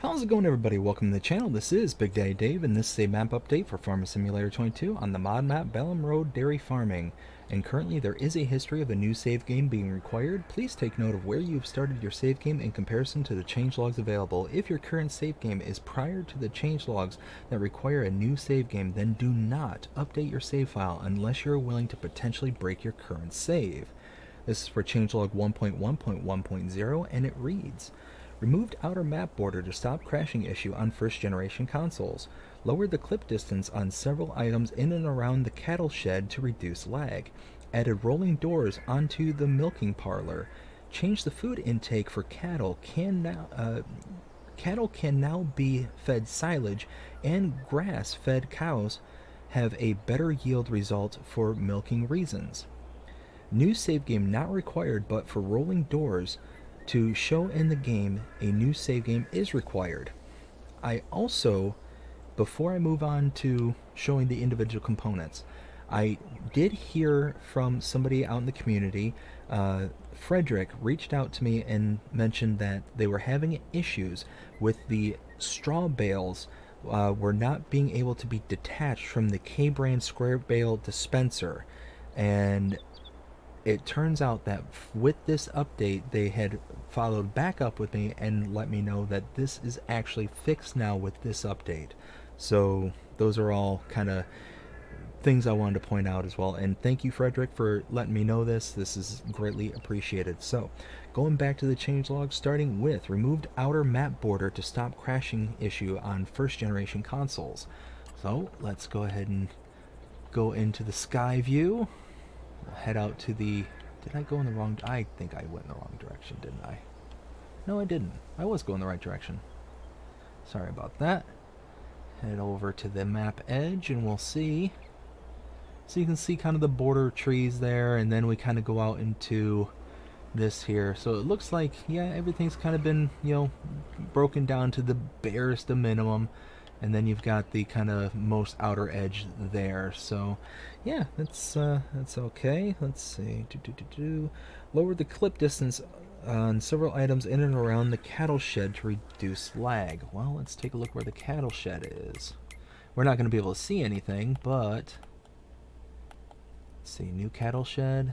How's it going, everybody? Welcome to the channel. This is Big Daddy Dave, and this is a map update for Farming Simulator 22 on the mod map Ballam Rd Dairy Farming. And currently there is a history of a new save game being required. Please take note of where you've started your save game in comparison to the changelogs available. If your current save game is prior to the changelogs that require a new save game, then do not update your save file unless you're willing to potentially break your current save. This is for changelog 1.1.1.0, and it reads: removed outer map border to stop crashing issue on first generation consoles. Lowered the clip distance on several items in and around the cattle shed to reduce lag. Added rolling doors onto the milking parlor. Changed the food intake for cattle. Cattle can now be fed silage, and grass-fed cows have a better yield result for milking reasons. New save game not required, but for rolling doors to show in the game, a new save game is required. I also, before I move on to showing the individual components, I did hear from somebody out in the community. Frederick reached out to me and mentioned that they were having issues with the straw bales were not being able to be detached from the K-brand square bale dispenser. And it turns out that with this update, they had followed back up with me and let me know that this is actually fixed now with this update. So those are all kind of things I wanted to point out as well. And thank you, Frederick, for letting me know this. This is greatly appreciated. So going back to the changelog, starting with removed outer map border to stop crashing issue on first generation consoles. So let's go ahead and go into the sky view. We'll head out to the... Did I go in the wrong... I think I went in the wrong direction, didn't I? No, I didn't. I was going the right direction. Sorry about that. Head over to the map edge and we'll see. So you can see kind of the border trees there, and then we kind of go out into this here. So it looks like, yeah, everything's kind of been, broken down to the barest of minimum. And then you've got the kind of most outer edge there. So yeah, that's okay. Let's see. Lower the clip distance on several items in and around the cattle shed to reduce lag. Well, let's take a look where the cattle shed is. We're not going to be able to see anything, but let's see. New cattle shed,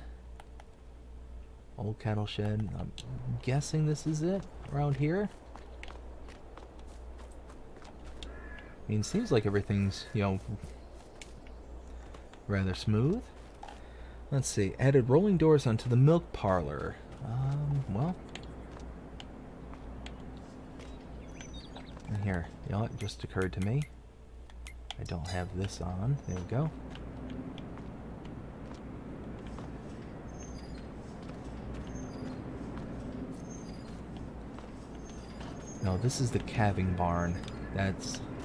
old cattle shed. I'm guessing this is it around here. I mean, it seems like everything's, rather smooth. Let's see. Added rolling doors onto the milk parlor. Well. And here, it just occurred to me. I don't have this on. There we go. No, this is the calving barn.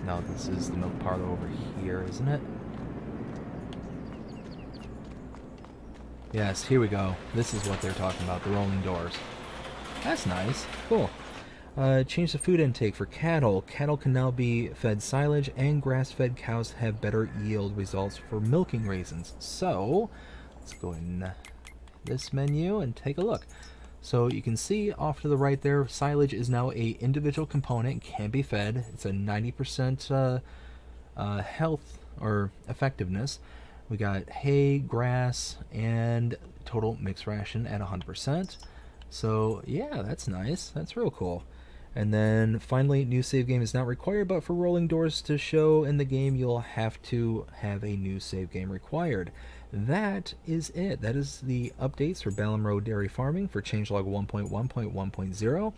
No, this is the milk parlor over here, isn't it? Yes, here we go. This is what they're talking about, the rolling doors. That's nice. Cool. Change the food intake for cattle. Cattle can now be fed silage, and grass-fed cows have better yield results for milking reasons. So, let's go in this menu and take a look. So you can see off to the right there, silage is now a individual component, can be fed. It's a 90% health or effectiveness. We got hay, grass, and total mixed ration at 100%. So yeah, that's nice. That's real cool. And then finally, new save game is not required, but for rolling doors to show in the game, you'll have to have a new save game required. That is it. That is the updates for Ballam Rd Dairy Farming for changelog 1.1.1.0.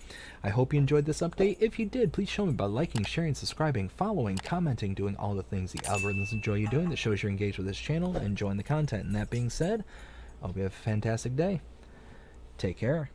I hope you enjoyed this update. If you did, please show me by liking, sharing, subscribing, following, commenting, doing all the things the algorithms enjoy you doing that shows you're engaged with this channel and enjoying the content. And that being said, I hope you have a fantastic day. Take care.